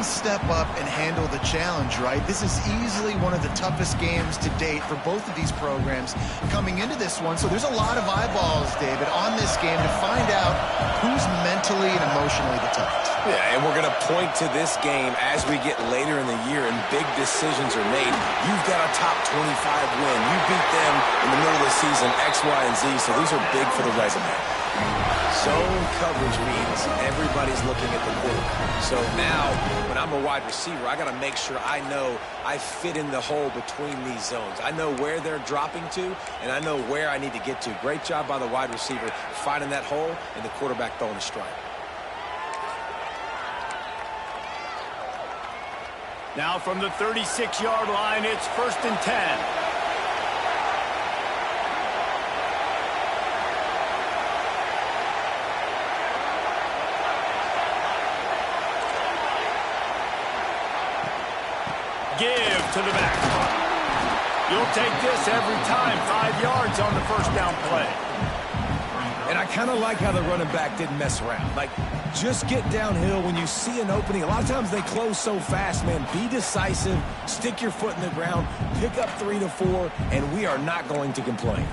step up and handle the challenge, right? This is easily one of the toughest games to date for both of these programs coming into this one. So there's a lot of eyeballs, David, on this game to find out who's mentally and emotionally the toughest. Yeah, and we're going to point to this game as we get later in the year and big decisions are made. You've got a top 25 win. You beat them in the middle of the season, X, Y, and Z, so these are big for the resume. Zone coverage means everybody's looking at the quarterback. So now, when I'm a wide receiver, I got to make sure I know I fit in the hole between these zones. I know where they're dropping to, and I know where I need to get to. Great job by the wide receiver finding that hole and the quarterback throwing the strike. Now from the 36-yard line, it's 1st and 10. Give to the back. You'll take this every time. 5 yards on the first down play. And I kind of like how the running back didn't mess around. Like, just get downhill when you see an opening. A lot of times they close so fast, man. Be decisive, stick your foot in the ground, pick up 3 to 4, and we are not going to complain.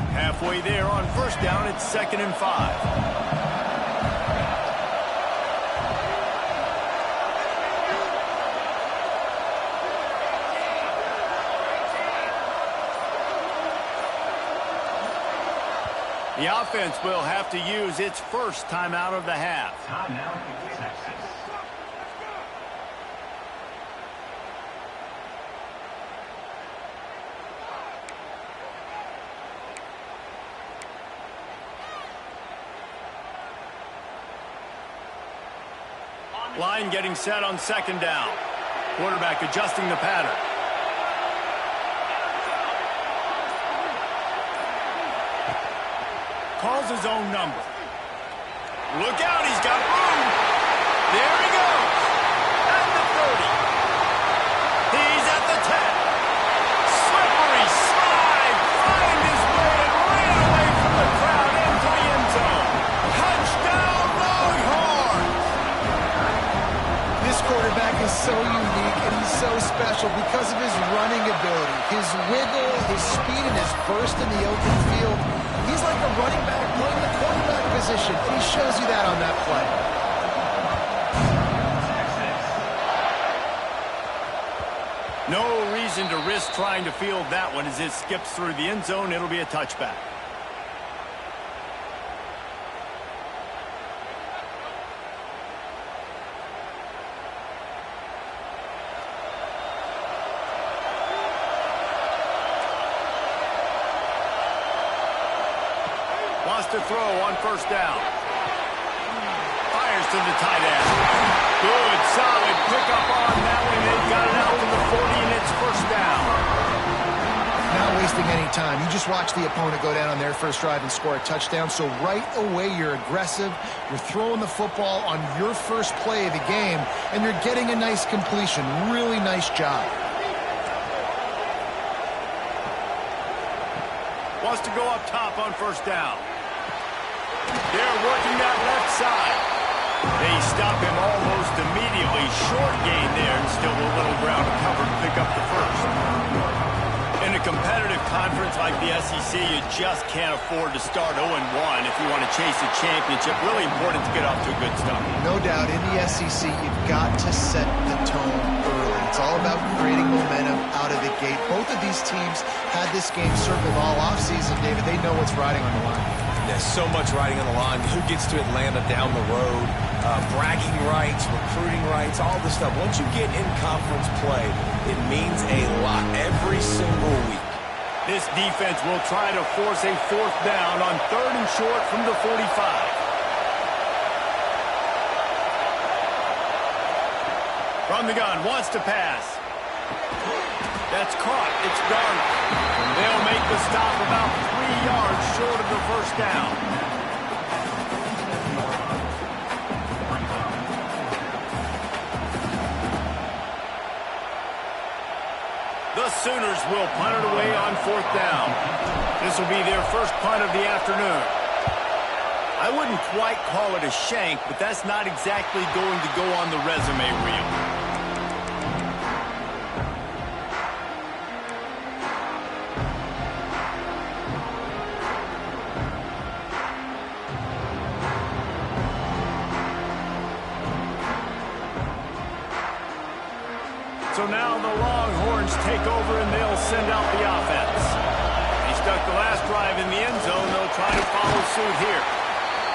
Halfway there on first down, it's 2nd and 5. The offense will have to use its first timeout of the half. Timeout, Texas. Line getting set on 2nd down. Quarterback adjusting the pattern. Calls his own number. Look out, he's got room. There he goes. At the 30. He's at the 10. Slippery slide. Find his way and ran away from the crowd into the end zone. Touchdown, Longhorns. This quarterback is so unique and he's so special because of his running ability, his wiggle, his speed, and his burst in the open field. He's like a running back playing the quarterback position. He shows you that on that play. No reason to risk trying to field that one as it skips through the end zone. It'll be a touchback. To throw on first down. Fires to the tight end. Good, solid pickup on that one. They've got it out to the 40, and it's first down. Not wasting any time. You just watch the opponent go down on their first drive and score a touchdown. So right away, you're aggressive. You're throwing the football on your first play of the game, and you're getting a nice completion. Really nice job. Wants to go up top on first down. They're working that left side. They stop him almost immediately. Short gain there and still a little ground to cover to pick up the first. In a competitive conference like the SEC, you just can't afford to start 0-1 if you want to chase a championship. Really important to get off to a good start. No doubt, in the SEC, you've got to set the tone early. It's all about creating momentum out of the gate. Both of these teams had this game circled all offseason, David. They know what's riding on the line. There's so much riding on the line. Who gets to Atlanta down the road? Bragging rights, recruiting rights, all this stuff. Once you get in conference play, it means a lot every single week. This defense will try to force a fourth down on 3rd and short from the 45. From the gun, wants to pass. That's caught. It's Garner. They'll make the stop about 3 yards short of the first down. The Sooners will punt it away on 4th down. This will be their first punt of the afternoon. I wouldn't quite call it a shank, but that's not exactly going to go on the resume reel. So now the Longhorns take over and they'll send out the offense. He stuck the last drive in the end zone. They'll try to follow suit here.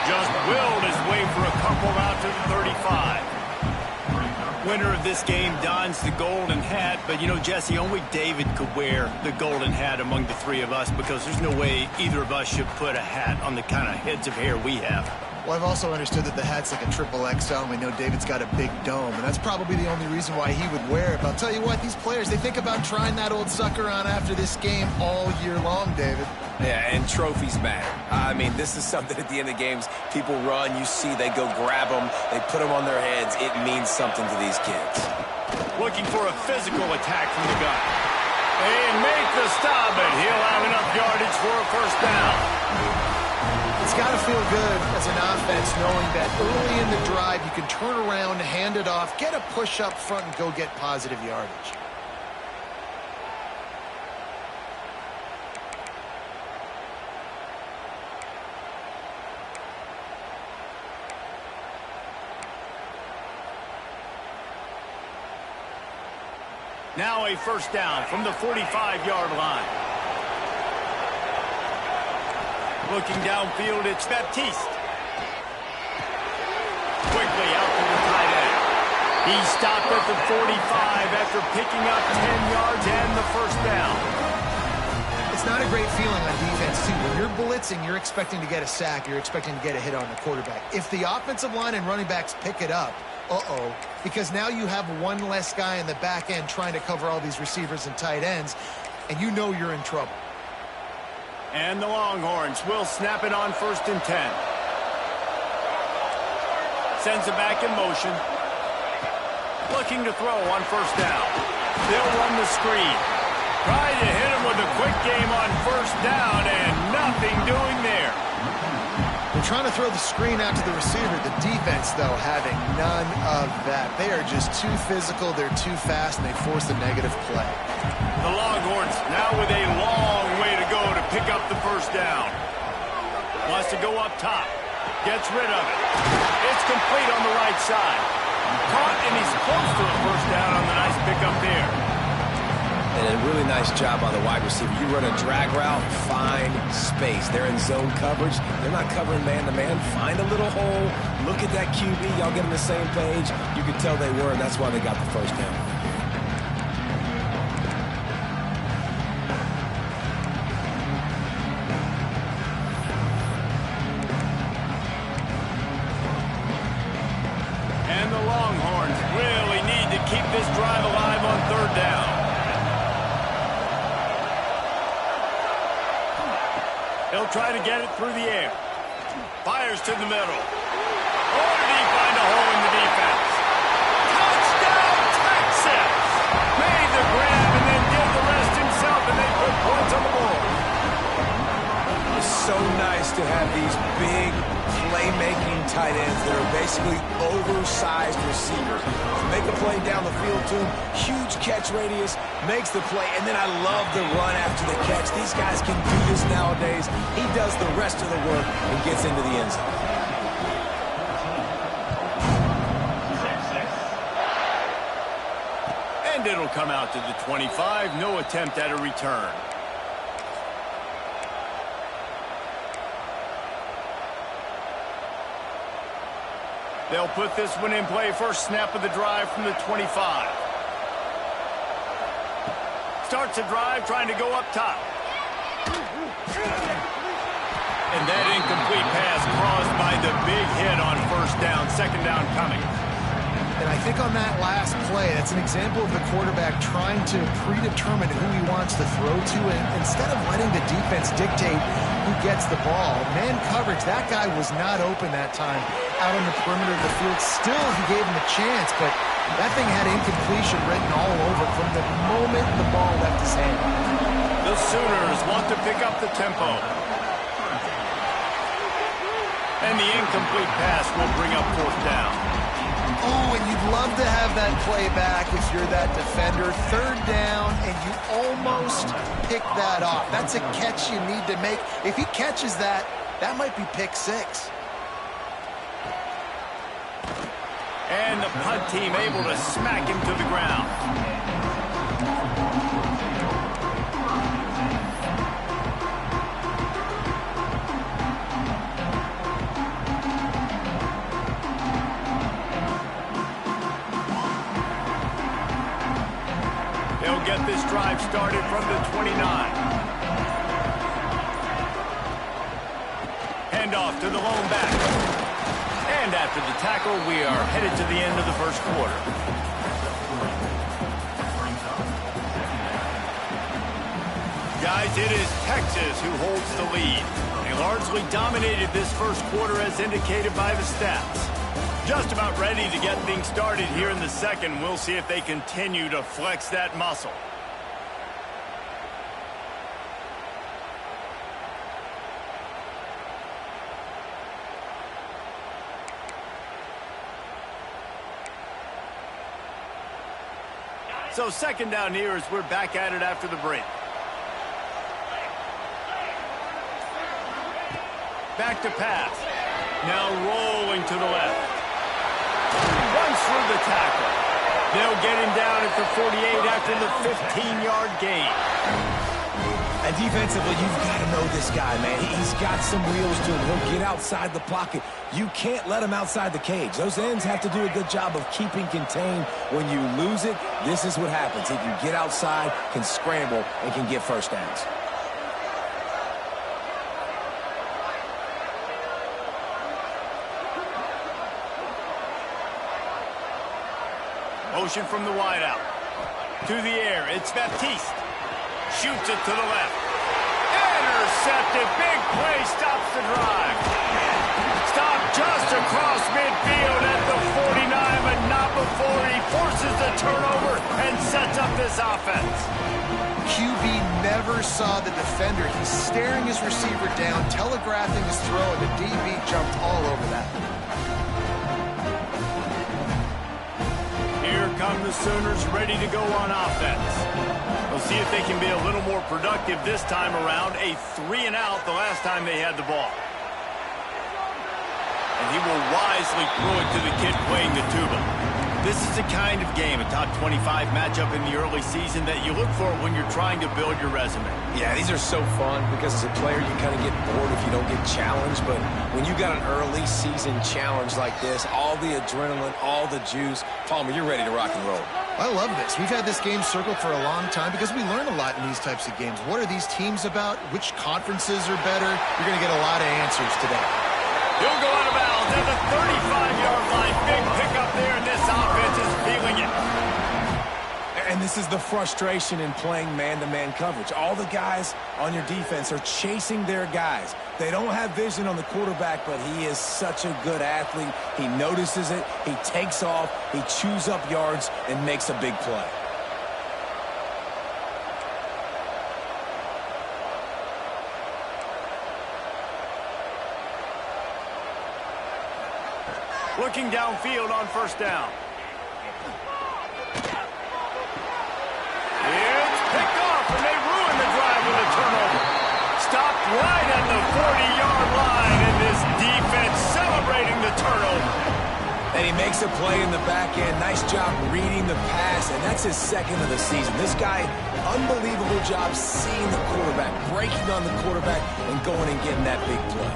Just willed his way for a couple out to the 35. Winner of this game dons the golden hat, but you know, Jesse, only David could wear the golden hat among the three of us because there's no way either of us should put a hat on the kind of heads of hair we have. Well, I've also understood that the hat's like a triple XL, and we know David's got a big dome, and that's probably the only reason why he would wear it. But I'll tell you what, these players, they think about trying that old sucker on after this game all year long, David. Yeah, and trophies matter. I mean, this is something at the end of games, people run, you see, they go grab them, they put them on their heads. It means something to these kids. Looking for a physical attack from the gun. They make the stop, and he'll have enough yardage for a first down. It's got to feel good as an offense knowing that early in the drive you can turn around, hand it off, get a push up front, and go get positive yardage. Now a first down from the 45-yard line. Looking downfield, it's Baptiste. Quickly out to the tight end. He stopped at the 45 after picking up 10 yards and the first down. It's not a great feeling on defense, too. When you're blitzing, you're expecting to get a sack. You're expecting to get a hit on the quarterback. If the offensive line and running backs pick it up, because now you have one less guy in the back end trying to cover all these receivers and tight ends, and you know you're in trouble. And the Longhorns will snap it on 1st and 10. Sends it back in motion. Looking to throw on first down. They'll run the screen. Try to hit him with a quick game on first down, and nothing doing there. They're trying to throw the screen out to the receiver. The defense, though, having none of that. They are just too physical, they're too fast, and they force a negative play. The Longhorns now with a long way to go to pick up the first down. Wants to go up top. Gets rid of it. It's complete on the right side. Caught, and he's close to a first down on the nice pickup there. And a really nice job by the wide receiver. You run a drag route, find space. They're in zone coverage. They're not covering man-to-man. Find a little hole. Look at that QB. Y'all get on the same page. You can tell they were, and that's why they got the first down. And the Longhorns really need to keep this drive alive on 3rd down. He'll try to get it through the air. Fires to the middle. Oh, did he find a hole in the defense? Touchdown, Texas! Made the grab and then did the rest himself, and they put points on the board. It's so nice to have these big playmaking tight ends that are basically oversized receivers. Make a play down the field to him, huge catch radius, makes the play, and then I love the run after the catch. These guys can do this nowadays. He does the rest of the work and gets into the end zone. And it'll come out to the 25. No attempt at a return. They'll put this one in play. First snap of the drive from the 25. Starts a drive trying to go up top. And that incomplete pass caused by the big hit on first down. Second down coming. And I think on that last play, that's an example of the quarterback trying to predetermine who he wants to throw to, and instead of letting the defense dictate who gets the ball. Man coverage, that guy was not open that time out on the perimeter of the field. Still, he gave him a chance, but that thing had incompletion written all over from the moment the ball left his hand. The Sooners want to pick up the tempo. And the incomplete pass will bring up 4th down. Oh, and you'd love to have that play back if you're that defender. 3rd down, and you almost pick that off. That's a catch you need to make. If he catches that, that might be pick 6. And the punt team able to smack him to the ground. They'll get this drive started from the 29. Handoff to the lone back. And after the tackle, we are headed to the end of the first quarter. Guys, it is Texas who holds the lead. They largely dominated this first quarter as indicated by the stats. Just about ready to get things started here in the second. We'll see if they continue to flex that muscle. So 2nd down here as we're back at it after the break. Back to pass. Now rolling to the left. Runs through the tackle. They'll get him down at the 48 after the 15-yard gain. And defensively, you've got to know this guy, man. He's got some wheels to him. He'll get outside the pocket. You can't let him outside the cage. Those ends have to do a good job of keeping contained. When you lose it, this is what happens. He can get outside, can scramble, and can get 1st downs. Motion from the wideout. To the air, it's Baptiste. Shoots it to the left. Intercepted. Big play stops the drive. Stopped just across midfield at the 49, but not before he forces the turnover and sets up this offense. QB never saw the defender. He's staring his receiver down, telegraphing his throw, and the DB jumped all over that. Here come the Sooners ready to go on offense. We'll see if they can be a little more productive this time around. A 3-and-out the last time they had the ball. And he will wisely throw it to the kid playing the tuba. This is the kind of game, a top 25 matchup in the early season, that you look for when you're trying to build your resume. Yeah, these are so fun because as a player, you kind of get bored if you don't get challenged. But when you got an early season challenge like this, all the adrenaline, all the juice, Palmer, you're ready to rock and roll. I love this. We've had this game circled for a long time because we learn a lot in these types of games. What are these teams about? Which conferences are better? You're going to get a lot of answers today. He'll go out of bounds at the 35-yard line. Big pickup there, and this offense is feeling it. And this is the frustration in playing man-to-man coverage. All the guys on your defense are chasing their guys. They don't have vision on the quarterback, but he is such a good athlete. He notices it, he takes off, he chews up yards, and makes a big play. Looking downfield on 1st down. It's picked off, and they ruin the drive with a turnover. Stopped right at the 40-yard line, and this defense celebrating the turnover. And he makes a play in the back end. Nice job reading the pass, and that's his 2nd of the season. This guy, unbelievable job seeing the quarterback, breaking on the quarterback, and going and getting that big play.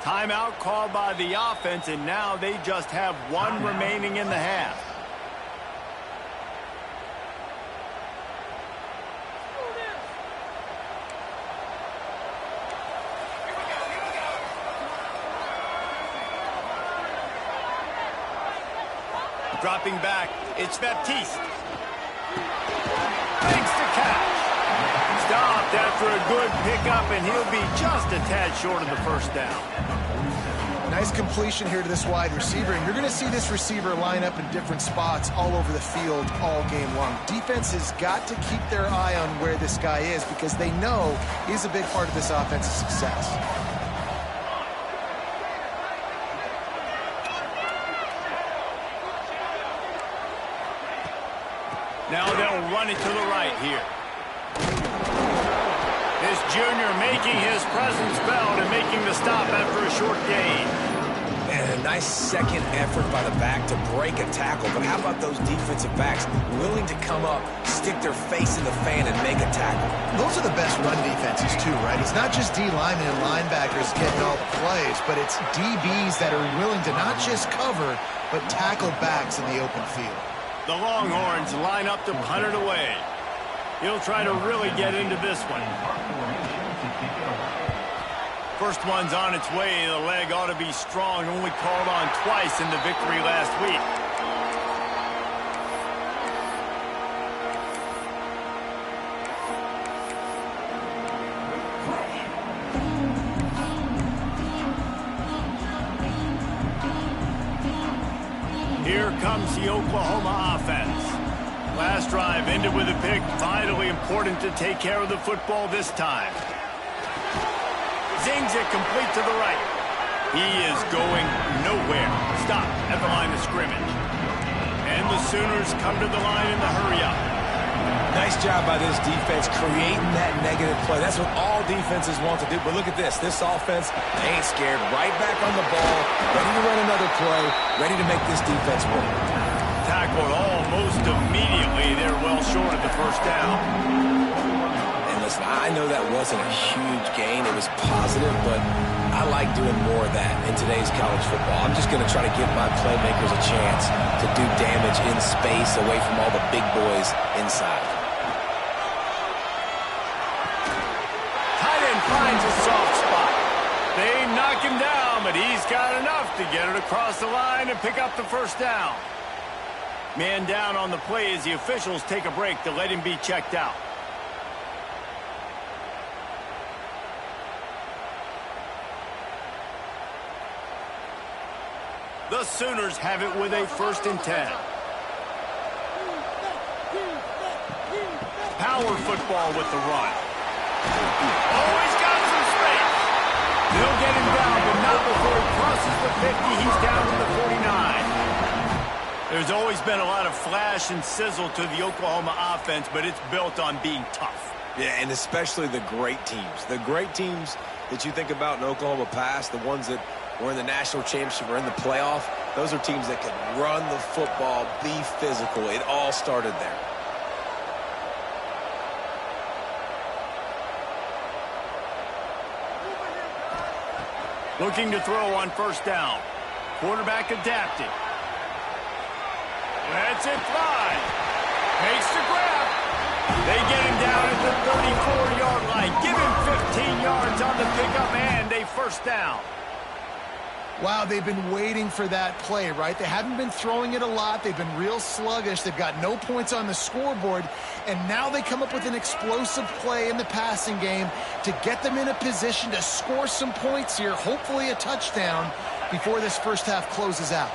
Timeout called by the offense, and now they just have one remaining in the half. Dropping back, it's Baptiste. Makes the catch. Stopped after a good pickup, and he'll be just a tad short of the first down. Nice completion here to this wide receiver, and you're going to see this receiver line up in different spots all over the field all game long. Defense has got to keep their eye on where this guy is because they know he's a big part of this offense's success. Now they'll run it to the right here. This junior making his presence felt and making the stop after a short gain. And a nice second effort by the back to break a tackle. But how about those defensive backs willing to come up, stick their face in the fan, and make a tackle? Those are the best run defenses, too, right? It's not just D linemen and linebackers getting all the plays, but it's DBs that are willing to not just cover, but tackle backs in the open field. The Longhorns line up to punt it away. He'll try to really get into this one. First one's on its way. The leg ought to be strong. Only called on twice in the victory last week. Here comes the Oklahoma offense. Last drive ended with a pick. Vitally important to take care of the football this time. Zings it complete to the right. He is going nowhere. Stop at the line of scrimmage. And the Sooners come to the line in the hurry-up. Nice job by this defense creating that negative play. That's what all defenses want to do. But look at this. This offense, they ain't scared. Right back on the ball, ready to run another play, ready to make this defense work. Tackled almost immediately. They're well short of the first down. Listen, I know that wasn't a huge gain. It was positive, but I like doing more of that in today's college football. I'm just going to try to give my playmakers a chance to do damage in space away from all the big boys inside. Tight end finds a soft spot. They knock him down, but he's got enough to get it across the line and pick up the first down. Man down on the play as the officials take a break to let him be checked out. The Sooners have it with a 1st and 10. Power football with the run. Oh, he's got some space. They'll get him down, but not before he crosses the 50. He's down to the 49. There's always been a lot of flash and sizzle to the Oklahoma offense, but it's built on being tough. Yeah, and especially the great teams. The great teams that you think about in Oklahoma past, the ones that were in the national championship or in the playoff, those are teams that can run the football, be physical. It all started there. Looking to throw on 1st down. Quarterback adapted. Lets it fly. Makes the grab. They get him down at the 34-yard line. Give him 15 yards on the pickup and a 1st down. Wow, they've been waiting for that play, right? They haven't been throwing it a lot. They've been real sluggish. They've got no points on the scoreboard. And now they come up with an explosive play in the passing game to get them in a position to score some points here, hopefully a touchdown, before this first half closes out.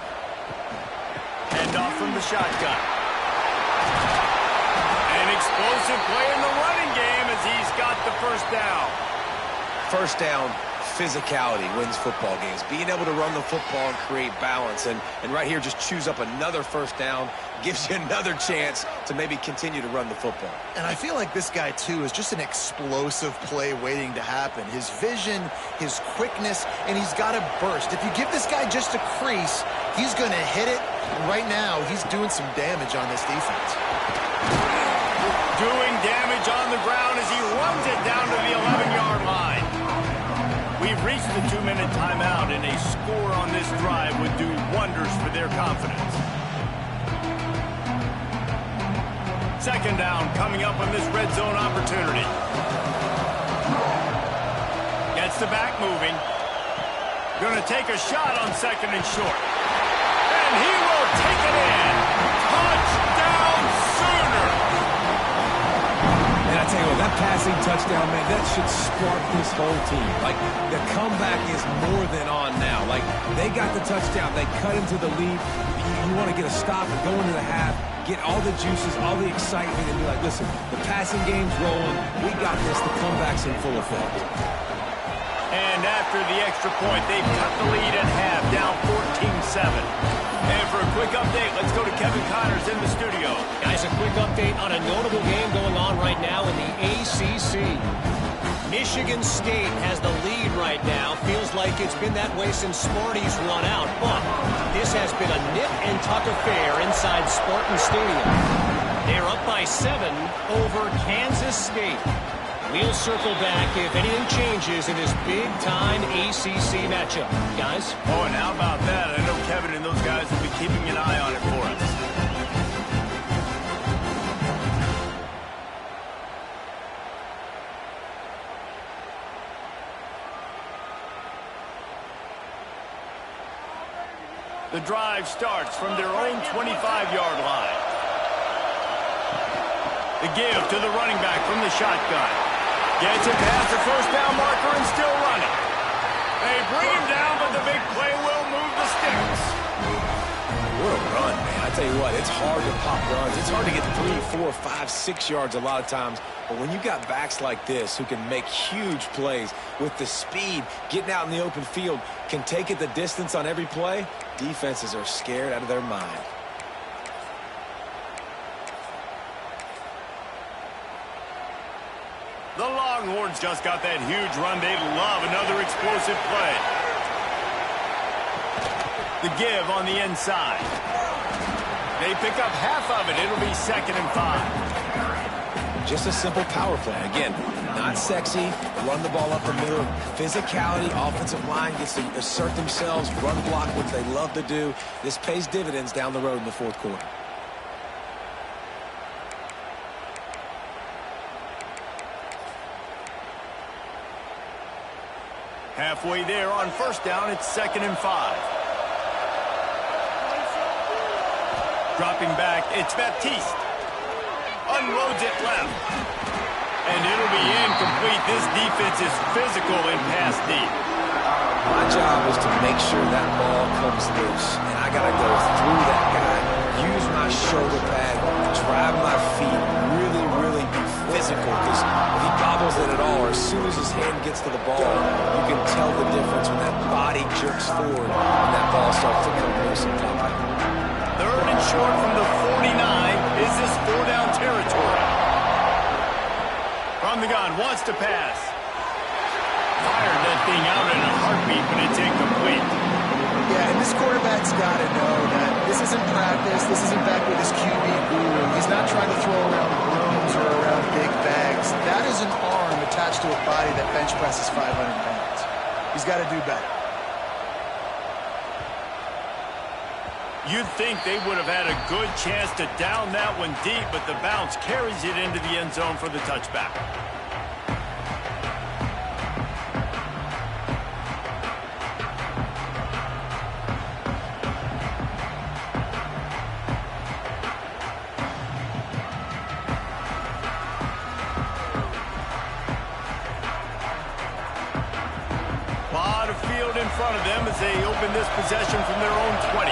Handoff from the shotgun. An explosive play in the running game as he's got the 1st down. 1st down. Physicality wins football games. Being able to run the football and create balance. And right here, just choose up another 1st down. Gives you another chance to maybe continue to run the football. And I feel like this guy, too, is just an explosive play waiting to happen. His vision, his quickness, and he's got a burst. If you give this guy just a crease, he's going to hit it. And right now, he's doing some damage on this defense. Doing damage on the ground as he runs it down to the 11-yard line. We've reached the 2-minute timeout, and a score on this drive would do wonders for their confidence. 2nd down coming up on this red zone opportunity. Gets the back moving. Going to take a shot on 2nd and short. And he will taken in. Touchdown, Sooner. And I tell you what, that passing touchdown, man, that should spark this whole team. Like, the comeback is more than on now. Like, they got the touchdown. They cut into the lead. You want to get a stop and go into the half, get all the juices, all the excitement, and be like, listen, the passing game's rolling. We got this. The comeback's in full effect. And after the extra point, they've cut the lead at half, down 14-7. And for a quick update, let's go to Kevin Connors in the studio. Guys, a quick update on a notable game going on right now in the ACC. Michigan State has the lead right now. Feels like it's been that way since Smarty's run out. But this has been a nip-and-tuck affair inside Spartan Stadium. They're up by 7 over Kansas State. We'll circle back if anything changes in this big-time ACC matchup. Guys? Oh, and how about that? I know Kevin and those guys will be keeping an eye on it for us. The drive starts from their own 25-yard line. The give to the running back from the shotgun. Gets it past the first down marker and still running. They bring him down, but the big play will move the sticks. What a run, man. I tell you what, it's hard to pop runs. It's hard to get 3, 4, 5, 6 yards a lot of times. But when you got backs like this who can make huge plays with the speed, getting out in the open field, can take it the distance on every play, defenses are scared out of their mind. The Longhorns just got that huge run. They love another explosive play. The give on the inside. They pick up half of it. It'll be 2nd and 5. Just a simple power play. Again, not sexy, run the ball up the middle. Physicality, offensive line gets to assert themselves, run block, which they love to do. This pays dividends down the road in the 4th quarter. Halfway there on 1st down, it's 2nd and 5. Dropping back, it's Baptiste. Unloads it left. And it'll be incomplete. This defense is physical in pass deep. My job is to make sure that ball comes loose. And I got to go through that guy, use my shoulder pad, drive my feet, really be physical. Because if he gobbles it at all, or as soon as his hand gets to the ball, you can tell the difference when that body jerks forward and that ball starts to come loose and pop out. 3rd and short from the 49. Is this 4-down territory? From the gun, wants to pass. Fired that thing out in a heartbeat, but it's incomplete. Yeah, and this quarterback's got to know that this isn't practice. This isn't back with his QB guru. He's not trying to throw around brooms or around big bags. That is an arm attached to a body that bench presses 500 pounds. He's got to do better. You'd think they would have had a good chance to down that one deep, but the bounce carries it into the end zone for the touchback. Lot of field in front of them as they open this possession from their own 20.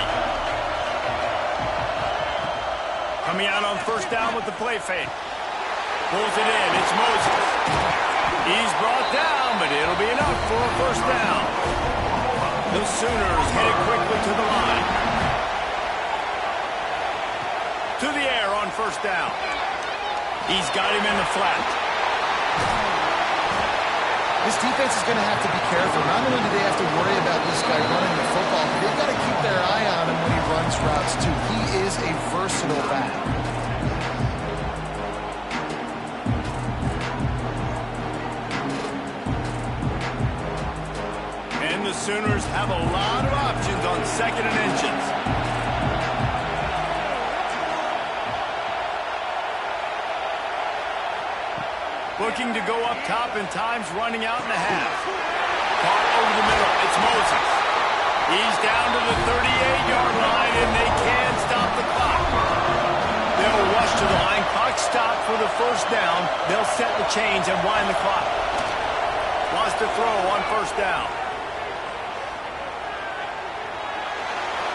Coming out on 1st down with the play fake. Pulls it in. It's Moses. He's brought down, but it'll be enough for a 1st down. The Sooners headed quickly to the line. To the air on 1st down. He's got him in the flat. This defense is going to have to be careful. Not only do they have to worry about this guy running the football, but they've got to keep their eye on him when he runs routes, too. He is a versatile back. And the Sooners have a lot of options on 2nd and inches. Looking to go up top, and time's running out in the half. Caught over the middle. It's Moses. He's down to the 38-yard line, and they can stop the clock. They'll rush to the line. Clock stopped for the first down. They'll set the chains and wind the clock. Wants to throw on first down.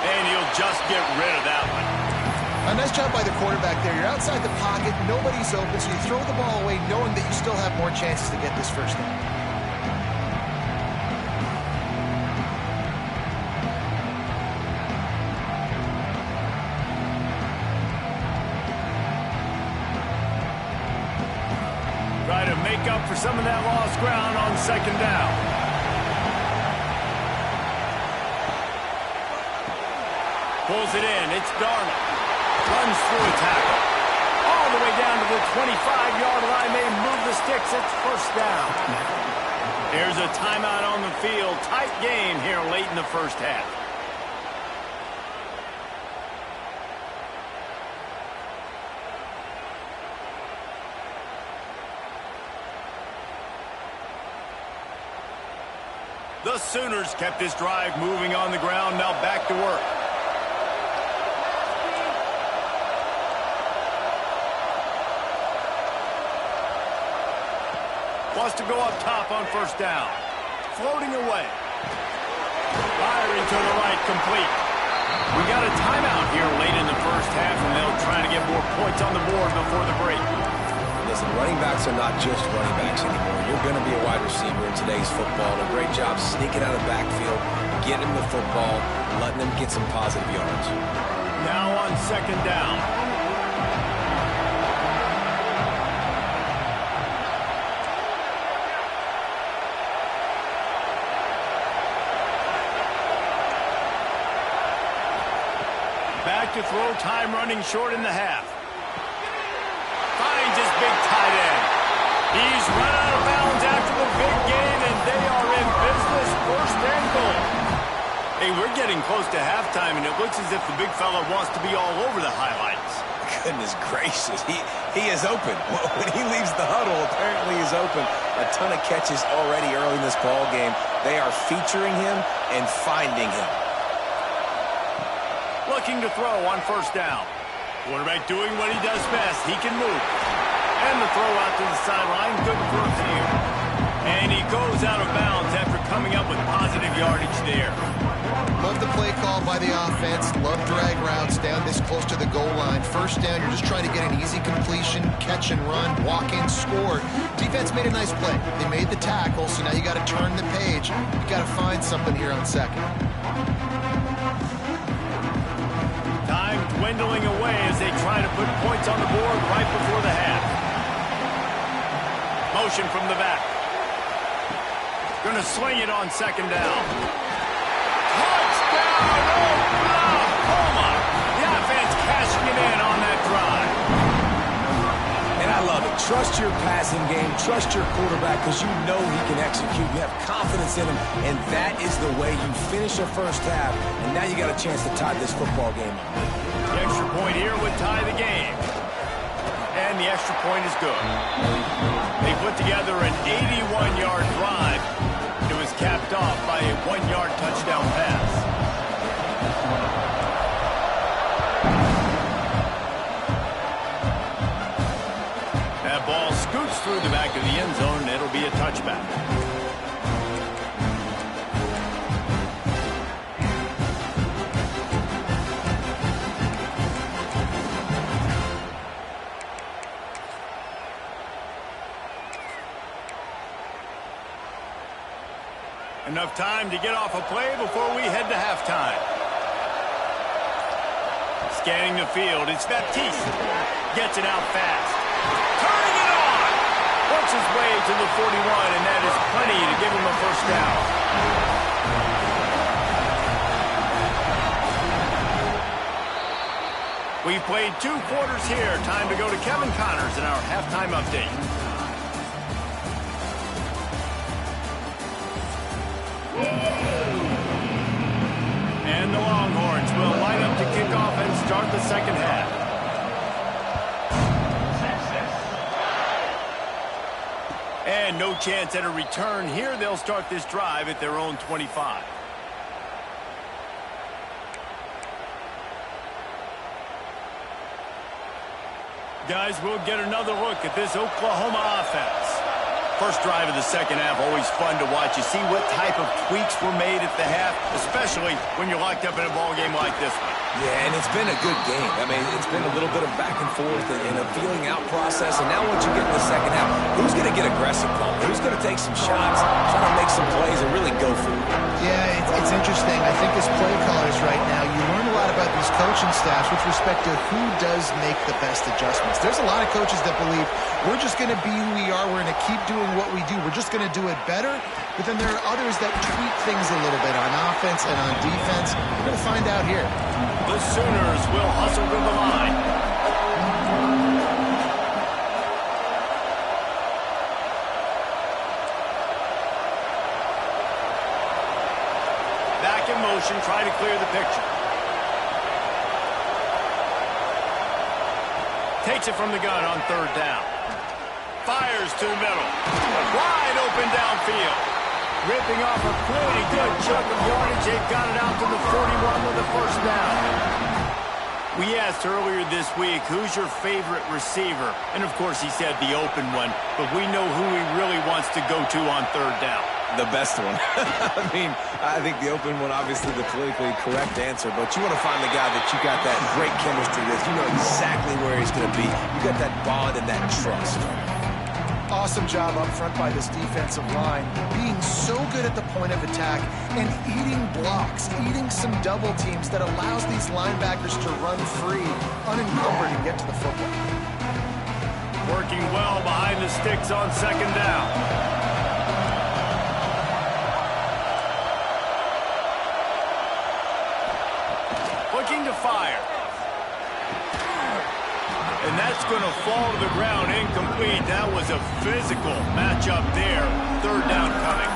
And he'll just get rid of that one. A nice job by the quarterback there. You're outside the pocket, nobody's open, so you throw the ball away knowing that you still have more chances to get this first down. Try to make up for some of that lost ground on second down. Pulls it in. It's Darnold. Runs through a tackle. All the way down to the 25-yard line. They move the sticks. It's first down. There's a timeout on the field. Tight game here late in the first half. The Sooners kept this drive moving on the ground. Now back to work. Wants to go up top on first down. Floating away. Firing to the right, complete. We got a timeout here late in the first half, and they'll try to get more points on the board before the break. Listen, running backs are not just running backs anymore. You're going to be a wide receiver in today's football. A great job sneaking out of the backfield, getting the football, letting them get some positive yards. Now on second down. Back to throw, time running short in the half. Finds his big tight end. He's run out of bounds after the big gain, and they are in business, first and goal. Hey, we're getting close to halftime, and it looks as if the big fella wants to be all over the highlights. Goodness gracious, he is open. When he leaves the huddle, apparently he's open. A ton of catches already early in this ball game. They are featuring him and finding him. Looking to throw on first down. Quarterback doing what he does best. He can move. And the throw out to the sideline. Good for a few. And he goes out of bounds after coming up with positive yardage there. Love the play call by the offense. Love drag routes down this close to the goal line. First down, you're just trying to get an easy completion, catch and run, walk in, score. Defense made a nice play. They made the tackle, so now you got to turn the page. You got to find something here on second. Time dwindling away as they try to put points on the board right before the half. Motion from the back. Going to swing it on second down. Touchdown, Oklahoma! The offense cashing it in on that drive. And I love it. Trust your passing game. Trust your quarterback because you know he can execute. You have confidence in him, and that is the way you finish the first half. And now you got a chance to tie this football game up. The extra point here would tie the game. And the extra point is good. They put together an 81-yard drive. It was capped off by a 1-yard touchdown pass. That ball scoots through the back of the end zone, and it'll be a touchback. Enough time to get off a play before we head to halftime. Scanning the field, it's Baptiste. Gets it out fast. Turning it on! Works his way to the 41, and that is plenty to give him a first down. We've played 2 quarters here. Time to go to Kevin Connors in our halftime update. And the Longhorns will line up to kick off and start the second half. And no chance at a return here. They'll start this drive at their own 25. Guys, we'll get another look at this Oklahoma offense. First drive of the second half, always fun to watch. You see what type of tweaks were made at the half, especially when you're locked up in a ball game like this one. Yeah, and it's been a good game. I mean, it's been a little bit of back and forth and a feeling out process. And now once you get in the second half, who's going to get aggressive, Paul? Who's going to take some shots, try to make some plays, and really go for it? Yeah, it's interesting. I think as play callers right now, you learn a lot about these coaching staffs with respect to who does make the best adjustments. There's a lot of coaches that believe we're just going to be who we are. We're going to keep doing what we do. We're just going to do it better. But then there are others that tweak things a little bit on offense and on defense. We're going to find out here. The Sooners will hustle to the line. Back in motion, try to clear the picture. Takes it from the gun on third down. Fires to the middle. Wide open downfield. Ripping off a pretty good chunk of yardage. They've got it out to the 41 with the first down. We asked earlier this week, who's your favorite receiver? And, of course, he said the open one. But we know who he really wants to go to on third down. The best one. I mean, I think the open one, obviously the politically correct answer, but you want to find the guy that you got that great chemistry with. You know exactly where he's going to be. You got that bond and that trust. Awesome job up front by this defensive line, being so good at the point of attack and eating blocks, eating some double teams that allows these linebackers to run free, unencumbered, and get to the football. Working well behind the sticks on second down. Looking to fire. And that's going to fall to the ground incomplete. That was a physical matchup there. Third down coming.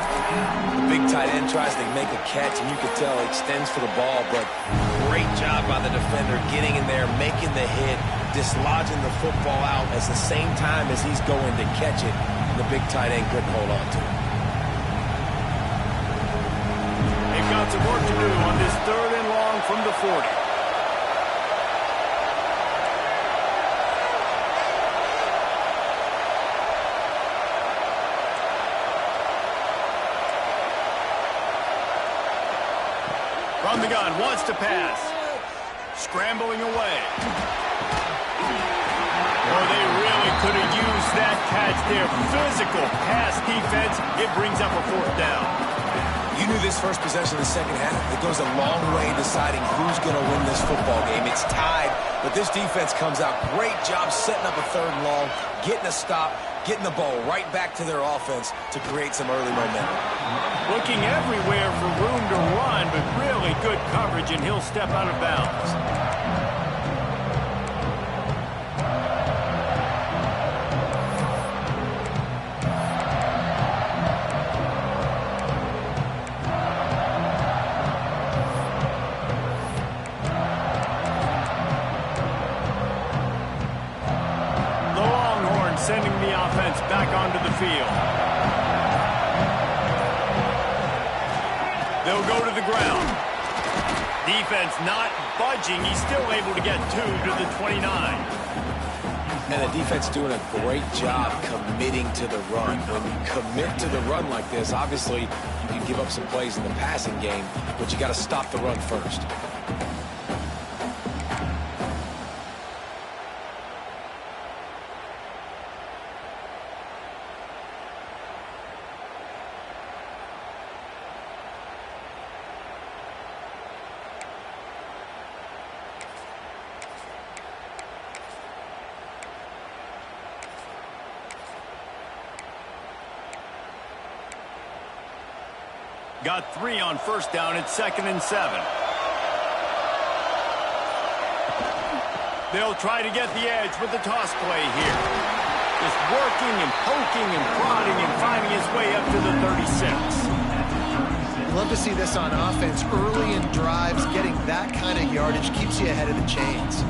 The big tight end tries to make a catch, and you can tell he extends for the ball, but great job by the defender getting in there, making the hit, dislodging the football out at the same time as he's going to catch it. The big tight end couldn't hold on to it. They've got some work to do on this third and long from the 40. From the gun, wants to pass. Scrambling away. Oh, they really could have used that catch there. Physical pass defense. It brings up a fourth down. You knew this first possession of the second half. It goes a long way deciding who's going to win this football game. It's tied, but this defense comes out. Great job setting up a third and long, getting a stop, getting the ball right back to their offense to create some early momentum. Looking everywhere for room to run, but really good coverage, and he'll step out of bounds. The Longhorns sending the offense back onto the field. They'll go to the ground. Defense not budging. He's still able to get 2 to the 29. And the defense doing a great job committing to the run. When you commit to the run like this, obviously you can give up some plays in the passing game, but you got to stop the run first. Got 3 on first down. It's 2nd and 7. They'll try to get the edge with the toss play here. Just working and poking and prodding and finding his way up to the 36. Love to see this on offense. Early in drives, getting that kind of yardage keeps you ahead of the chains.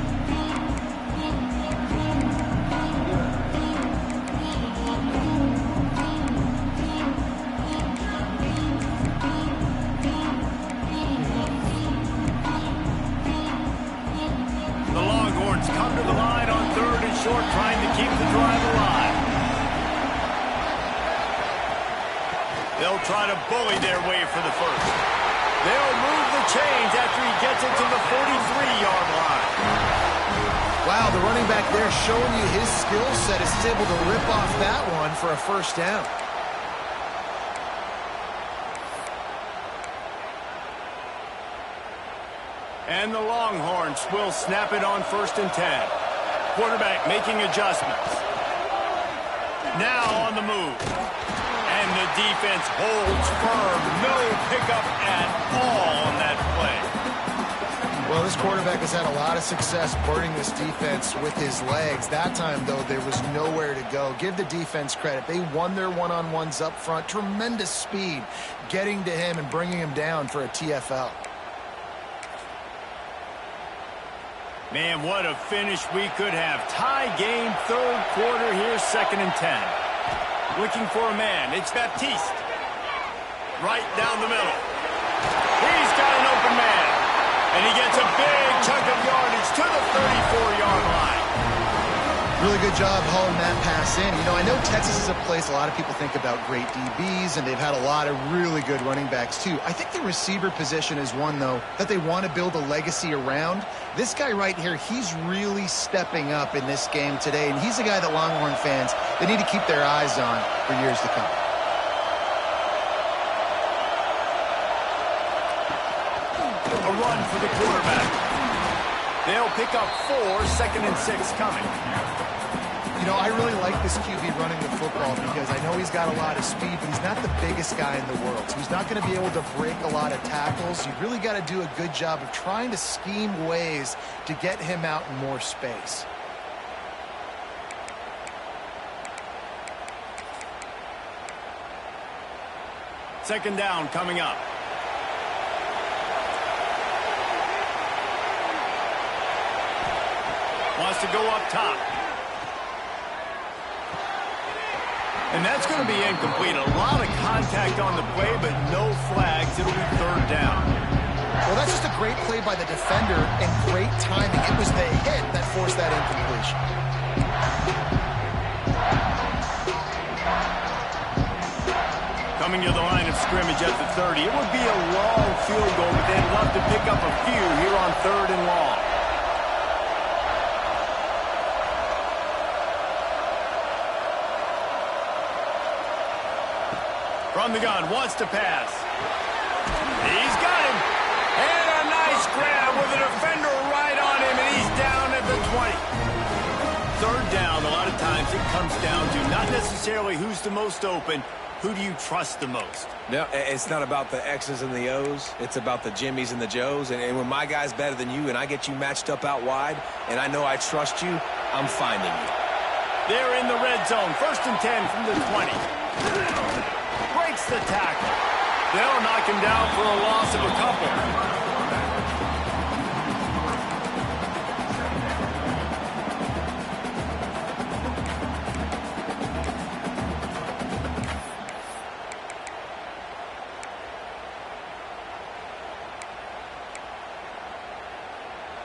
Come to the line on 3rd and short They'll try to bully their way for the first. They'll move the chains after he gets it to the 43-yard line. Wow, the running back there showing you his skill set is able to rip off that one for a first down. And the Longhorns will snap it on 1st and 10. Quarterback making adjustments. Now on the move. And the defense holds firm. No pickup at all on that play. Well, this quarterback has had a lot of success burning this defense with his legs. That time, though, there was nowhere to go. Give the defense credit. They won their one-on-ones up front. Tremendous speed getting to him and bringing him down for a TFL. Man, what a finish we could have. Tie game, 3rd quarter here, 2nd and 10. Looking for a man. It's Baptiste. Right down the middle. He's got an open man. And he gets a big chunk of yardage to the 34-yard line. Really good job hauling that pass in. You know, I know Texas is a place a lot of people think about great DBs, and they've had a lot of really good running backs, too. I think the receiver position is one, though, that they want to build a legacy around. This guy right here, he's really stepping up in this game today, and he's a guy that Longhorn fans, they need to keep their eyes on for years to come. A run for the quarterback. They'll pick up 4, 2nd and 6 coming. You know, I really like this QB running the football because I know he's got a lot of speed, but he's not the biggest guy in the world. So he's not going to be able to break a lot of tackles. You really got to do a good job of trying to scheme ways to get him out in more space. Second down coming up. Wants to go up top. And that's going to be incomplete. A lot of contact on the play, but no flags. It'll be 3rd down. Well, that's just a great play by the defender and great timing. It was the hit that forced that incompletion. Coming to the line of scrimmage at the 30. It would be a long field goal, but they'd love to pick up a few here on 3rd and long. From the gun, wants to pass. He's got him. And a nice grab with a defender right on him, and he's down at the 20. 3rd down, a lot of times it comes down to not necessarily who's the most open, who do you trust the most? No, it's not about the X's and the O's. It's about the Jimmys and the Joes. And when my guy's better than you and I get you matched up out wide and I know I trust you, I'm finding you. They're in the red zone. 1st and 10 from the 20. Breaks the tackle. They'll knock him down for a loss of a couple.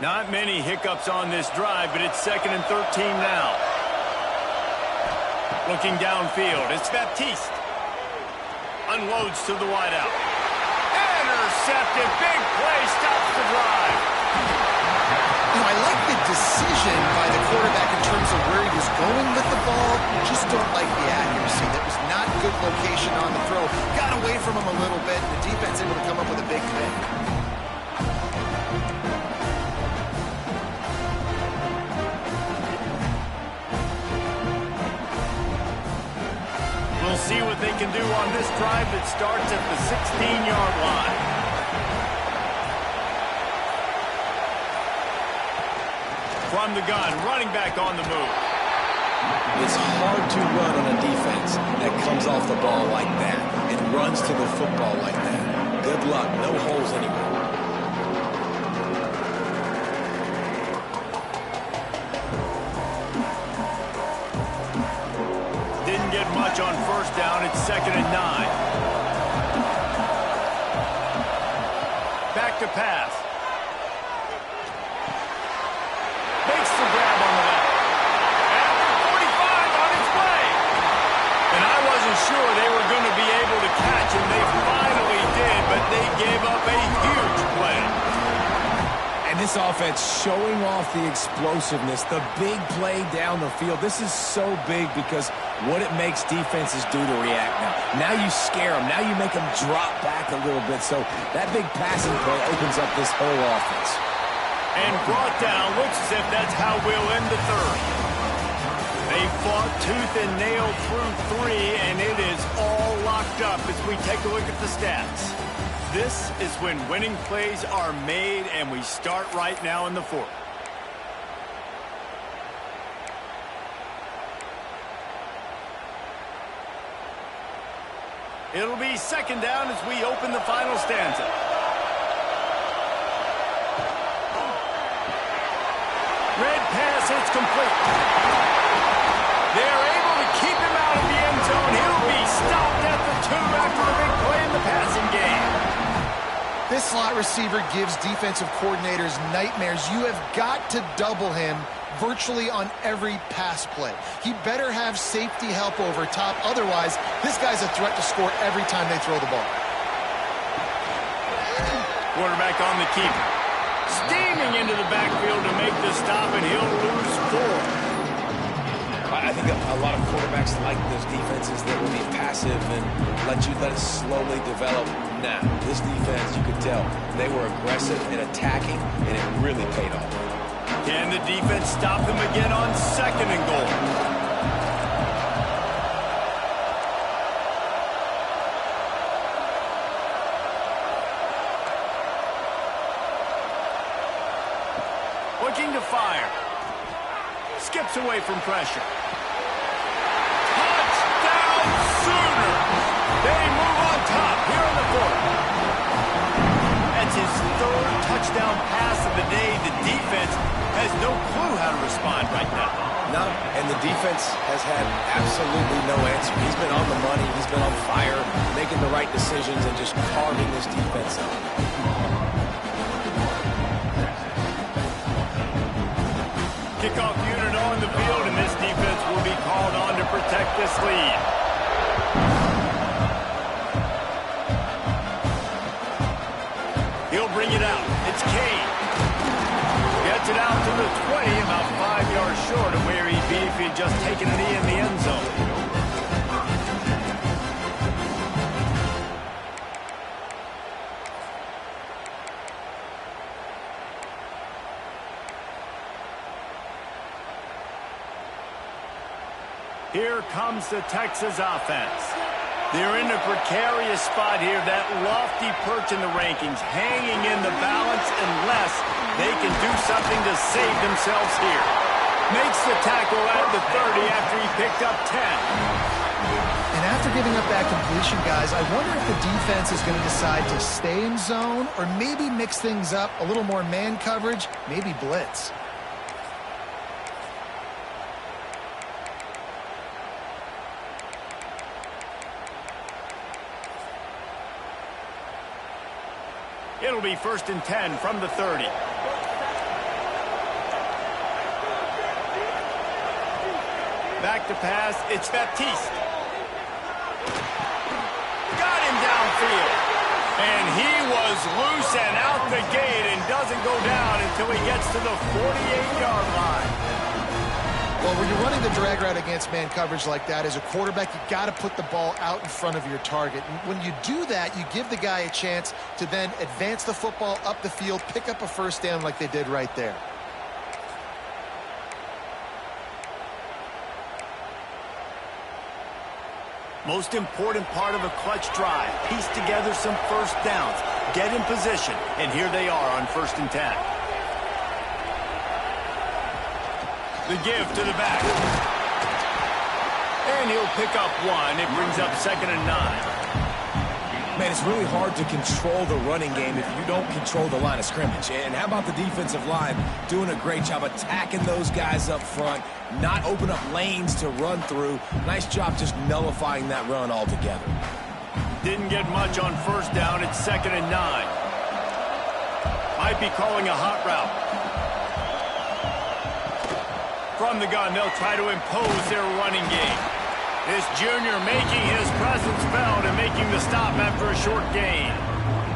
Not many hiccups on this drive, but it's 2nd and 13 now. Looking downfield, it's Baptiste. Unloads to the wideout. Intercepted. Big play. Stops the drive. You know, I like the decision by the quarterback in terms of where he was going with the ball. Just don't like the accuracy. That was not good location on the throw. Got away from him a little bit, and the defense able to come up with a big pick. We'll see what they can do on this drive that starts at the 16-yard line. From the gun, running back on the move. It's hard to run on a defense that comes off the ball like that and runs to the football like that. Good luck. No holes anywhere. Get much on 1st down. It's 2nd and 9. Back to pass. Makes the grab on the left. At the 45 on its way. And I wasn't sure they were going to be able to catch him this offense showing off the explosiveness, the big play down the field. This is so big because what it makes defenses do to react now. Now you scare them. Now you make them drop back a little bit. So that big passing play opens up this whole offense. And brought down. Looks as if that's how we'll end the third. They fought tooth and nail through 3, and it is all locked up as we take a look at the stats. This is when winning plays are made, and we start right now in the fourth. It'll be second down as we open the final stanza. Red pass, it's complete. They're able to keep him out of the end zone. He'll be stopped at the 2 after the big play in the passing game. This slot receiver gives defensive coordinators nightmares. You have got to double him virtually on every pass play. He better have safety help over top. Otherwise, this guy's a threat to score every time they throw the ball. Quarterback on the keeper. Steaming into the backfield to make the stop, and he'll lose 4. I think a lot of quarterbacks like those defenses that will be passive and let it slowly develop. Nah, this defense, you could tell, they were aggressive and attacking, and it really paid off. Can the defense stop him again on second and goal? Looking to fire. Skips away from pressure. Touchdown Sooner! They move on top here in the fourth. That's his 3rd touchdown pass of the day. The defense has no clue how to respond right now. No, and the defense has had absolutely no answer. He's been on the money. He's been on fire, making the right decisions and just carving this defense up. Kickoff unit on the field, and this defense will be called on to protect this lead. He'll bring it out. It's Kane. Gets it out to the 20, about 5 yards short of where he'd be if he'd just taken a knee in the end zone. Here comes the Texas offense. They're in a precarious spot here, that lofty perch in the rankings, hanging in the balance unless they can do something to save themselves here. Makes the tackle at the 30 after he picked up 10. And after giving up that completion, guys, I wonder if the defense is going to decide to stay in zone or maybe mix things up, a little more man coverage, maybe blitz. It'll be 1st and 10 from the 30. Back to pass, it's Baptiste. Got him downfield. And he was loose and out the gate and doesn't go down until he gets to the 48-yard line. Well, when you're running the drag route against man coverage like that, as a quarterback, you got to put the ball out in front of your target. And when you do that, you give the guy a chance to then advance the football up the field, pick up a first down like they did right there. Most important part of a clutch drive, piece together some first downs, get in position, and here they are on 1st and 10. The give to the back. And he'll pick up 1. It brings up 2nd and 9. Man, it's really hard to control the running game if you don't control the line of scrimmage. And how about the defensive line doing a great job attacking those guys up front, not open up lanes to run through. Nice job just nullifying that run altogether. Didn't get much on 1st down. It's 2nd and 9. Might be calling a hot route. From the gun, they'll try to impose their running game. This junior making his presence felt and making the stop after a short gain.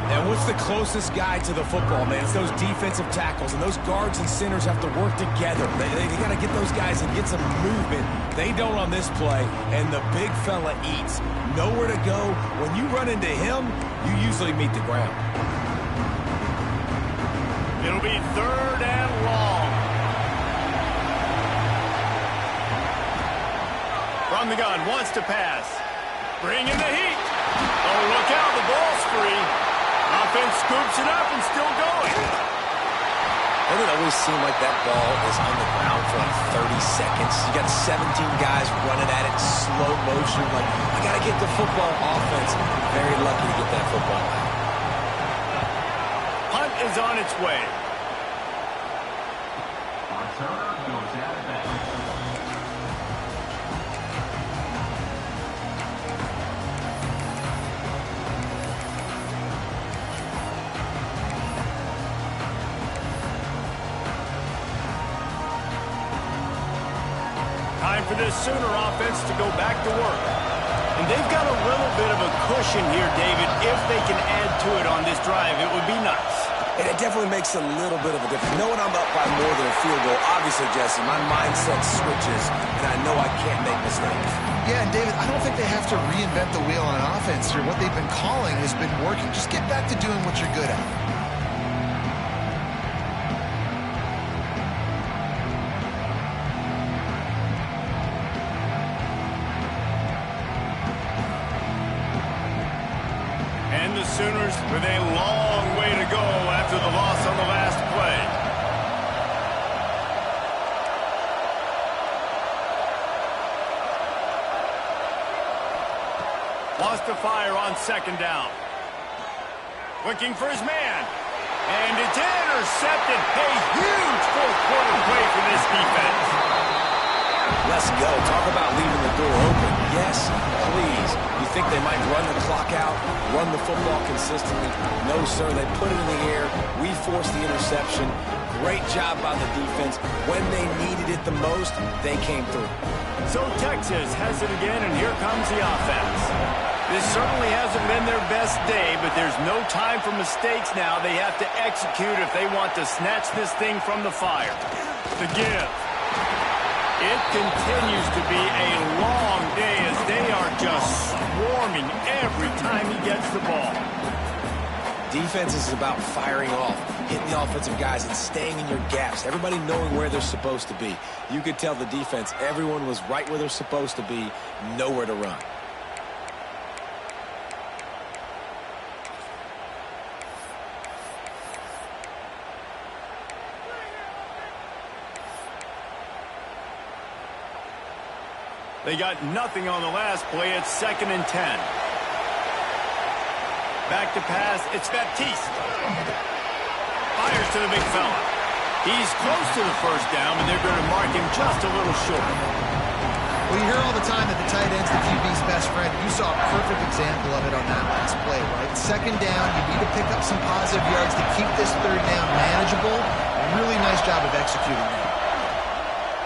And what's the closest guy to the football, man? It's those defensive tackles, and those guards and centers have to work together. They got to get those guys and get some movement. They don't on this play, and the big fella eats. Nowhere to go. When you run into him, you usually meet the ground. It'll be 3rd and long. From the gun, wants to pass. Bring in the heat. Oh, look out, the ball's free. Offense scoops it up and still going. Doesn't it always seem like that ball is on the ground for like 30 seconds? You got 17 guys running at it, slow motion. Like, I got to get the football. Offense, very lucky to get that football out. Punt is on its way. Time for this Sooner offense to go back to work. And they've got a little bit of a cushion here, David. If they can add to it on this drive, it would be nice. And it definitely makes a little bit of a difference. Knowing I'm up by more than a field goal, obviously, Jesse, my mindset switches, and I know I can't make mistakes. Yeah, and David, I don't think they have to reinvent the wheel on offense here. What they've been calling has been working. Just get back to doing what you're good at. And the Sooners with a long way to go after the loss on the last play. Wants to fire on 2nd down. Looking for his man. And it's intercepted. A huge 4th-quarter play for this defense. Let's go. Talk about leaving the door open. Yes, please. You think they might run the clock out, run the football consistently? No, sir. They put it in the air. We forced the interception. Great job by the defense. When they needed it the most, they came through. So Texas has it again, and here comes the offense. This certainly hasn't been their best day, but there's no time for mistakes now. They have to execute if they want to snatch this thing from the fire. The give. It continues to be a long day as they are just swarming every time he gets the ball. Defense is about firing off, hitting the offensive guys, and staying in your gaps. Everybody knowing where they're supposed to be. You could tell the defense, everyone was right where they're supposed to be, nowhere to run. They got nothing on the last play. It's 2nd and 10. Back to pass. It's Baptiste. Fires to the big fella. He's close to the 1st down, but they're going to mark him just a little short. Well, you hear all the time that the tight end's the QB's best friend. You saw a perfect example of it on that last play, right? 2nd down, you need to pick up some positive yards to keep this 3rd down manageable. Really nice job of executing that.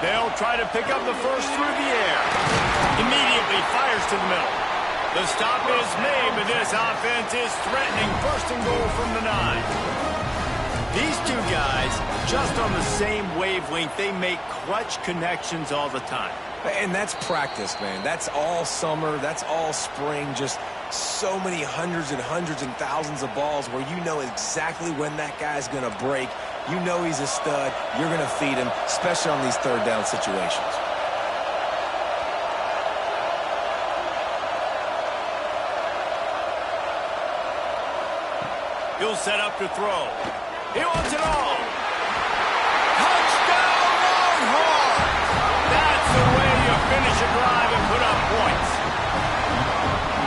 They'll try to pick up the first through the air. Immediately fires to the middle. The stop is made, but this offense is threatening 1st and goal from the 9. These two guys, just on the same wavelength, they make clutch connections all the time. And that's practice, man. That's all summer. That's all spring. Just so many hundreds and thousands of balls where you know exactly when that guy's going to break. You know he's a stud. You're going to feed him, especially on these 3rd down situations. He'll set up to throw. He wants it all. Touchdown, Longhorns! That's the way you finish a drive and put up points.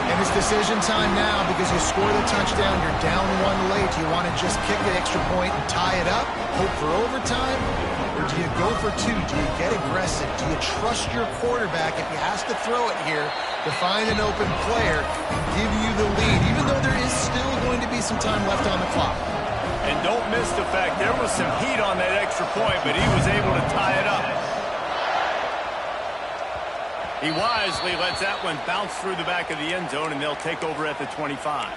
And it's decision time now because you score the touchdown, you're down 1 late. Do you want to just kick the extra point and tie it up, hope for overtime? Or do you go for 2? Do you get aggressive? Do you trust your quarterback if he has to throw it here to find an open player and give you the lead, even though there is still going to be some time left on the clock? And don't miss the fact there was some heat on that extra point, but he was able to tie it up. He wisely lets that one bounce through the back of the end zone, and they'll take over at the 25.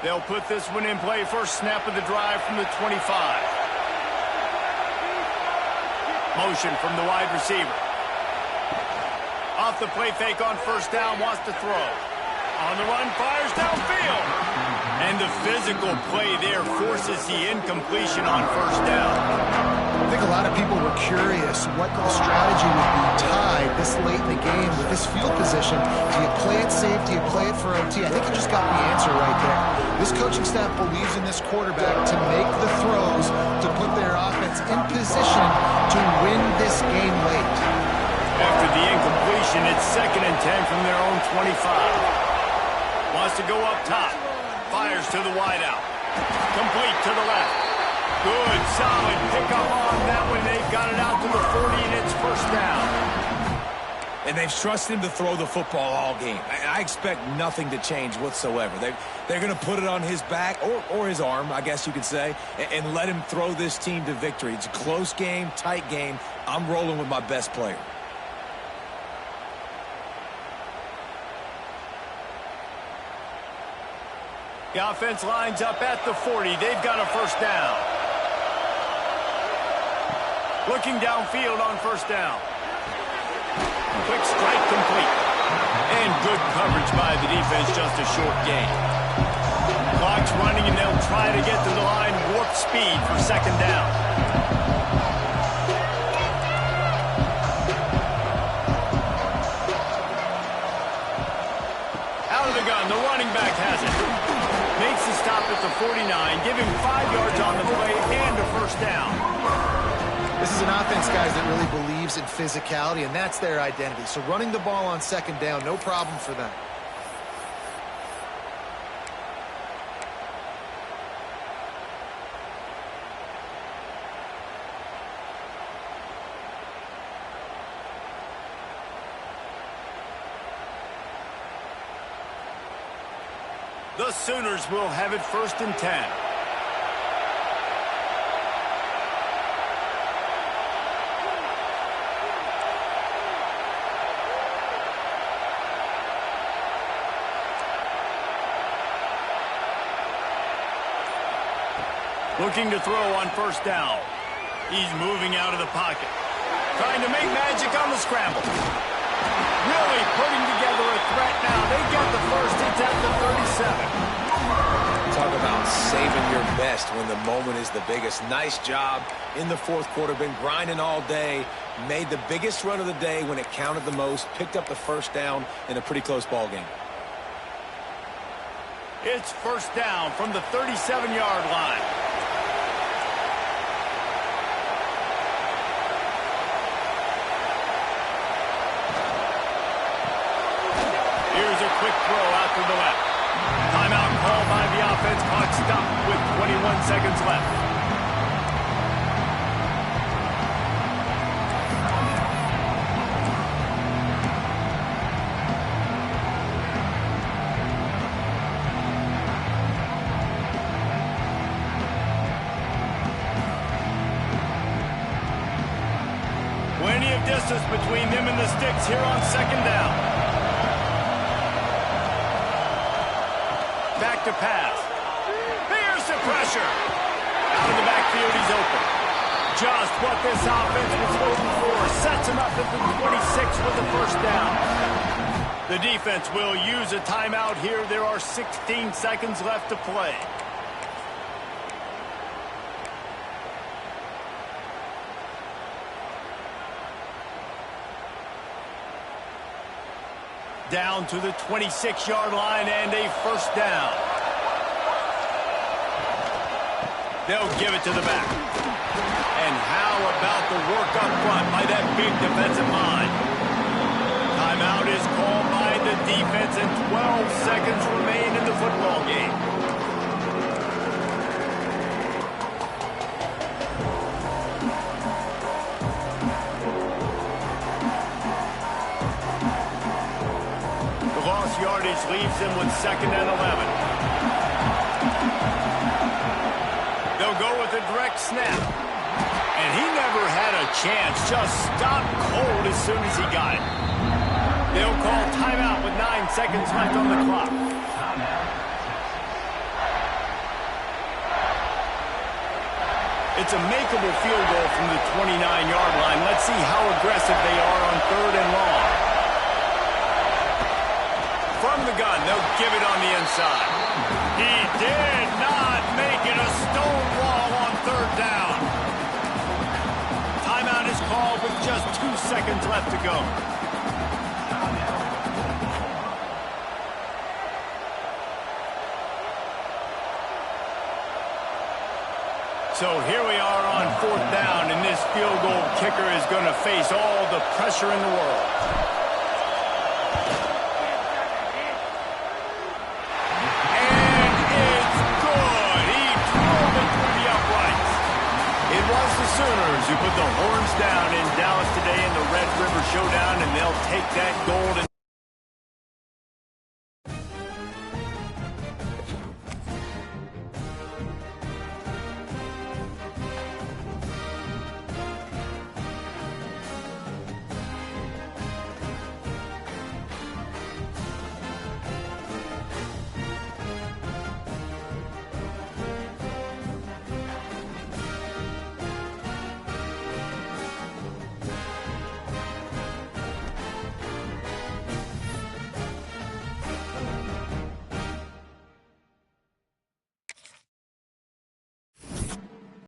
They'll put this one in play. First snap of the drive from the 25. Motion from the wide receiver. Off the play fake on first down, wants to throw. On the run, fires downfield. And the physical play there forces the incompletion on first down. I think a lot of people were curious what the strategy would be tied this late in the game with this field position. Do you play it safe? Do you play it for OT? I think you just got the answer right there. This coaching staff believes in this quarterback to make the throws, to put their offense in position to win this game late. After the incompletion, it's 2nd and 10 from their own 25. Wants to go up top. Fires to the wideout. Complete to the left. Good, solid pickup on that one. They've got it out to the 40, and it's first down. And they've trusted him to throw the football all game. I expect nothing to change whatsoever. They're going to put it on his back, or his arm, I guess you could say, and let him throw this team to victory. It's a close game, tight game. I'm rolling with my best player. The offense lines up at the 40. They've got a first down. Looking downfield on first down. Quick strike complete. And good coverage by the defense, just a short gain. Clock's running, and they'll try to get to the line. Warp speed for 2nd down. Out of the gun, the running back has it. Makes the stop at the 49, giving 5 yards on the play and a first down. This is an offense, guys, that really believes in physicality, and that's their identity. So running the ball on 2nd down, no problem for them. The Sooners will have it 1st and 10. Looking to throw on first down. He's moving out of the pocket. Trying to make magic on the scramble. Really putting together a threat now. They get the first. It's at the 37. Talk about saving your best when the moment is the biggest. Nice job in the 4th quarter. Been grinding all day. Made the biggest run of the day when it counted the most. Picked up the first down in a pretty close ball game. It's first down from the 37-yard line. Here's a quick throw out to the left. Timeout called by the offense. Clock stopped with 21 seconds left. Plenty of distance between them and the sticks here on 2nd down. Back to pass. Here's the pressure. Out of the backfield, he's open. Just what this offense was looking for. Sets him up at the 26 with the first down. The defense will use a timeout here. There are 16 seconds left to play. Down to the 26-yard line and a first down. They'll give it to the back. And how about the work up front by that big defensive line? Timeout is called by the defense and 12 seconds remain in the football game. Yardage leaves him with 2nd and 11. They'll go with a direct snap. And he never had a chance. Just stopped cold as soon as he got it. They'll call timeout with 9 seconds left on the clock. It's a makeable field goal from the 29-yard line. Let's see how aggressive they are on 3rd and long. From the gun, they'll give it on the inside. He did not make it a stone wall on 3rd down. Timeout is called with just 2 seconds left to go. So here we are on 4th down, and this field goal kicker is going to face all the pressure in the world. And it's good. He drove it through the uprights. It was the Sooners who put the horns down in Dallas today in the Red River Showdown, and they'll take that gold and